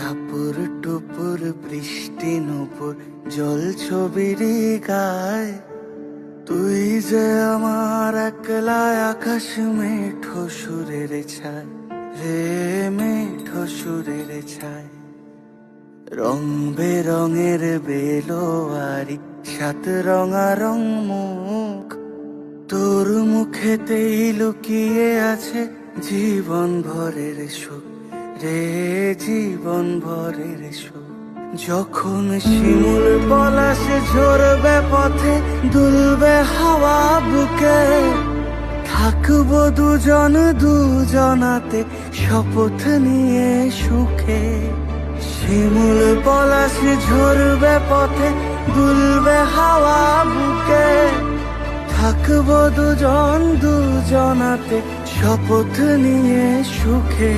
টাপুর টুপুর বৃষ্টি নুপুর জল ছবিরি গায়, তুই যে আমার একলা আকাশ মেঠো সুরের ছায় রে, মেঠো সুরের ছায়। রং বেরঙের বেলোয়ারি সাত রঙা রং মুখ, তোর মুখেতেই লুকিয়ে আছে জীবন ভরের সুখ রে, জীবন ভরের সুখ। যখন শিমুল পলাশ ঝরবে পথে, দুলবে হাওয়া বুকে, থাকবো দুজন দুজনাতে শপথ নিয়ে সুখে। শিমুল পলাশ ঝরবে পথে, দুলবে হাওয়া বুকে, থাকবো দুজন দুজনাতে শপথ নিয়ে সুখে।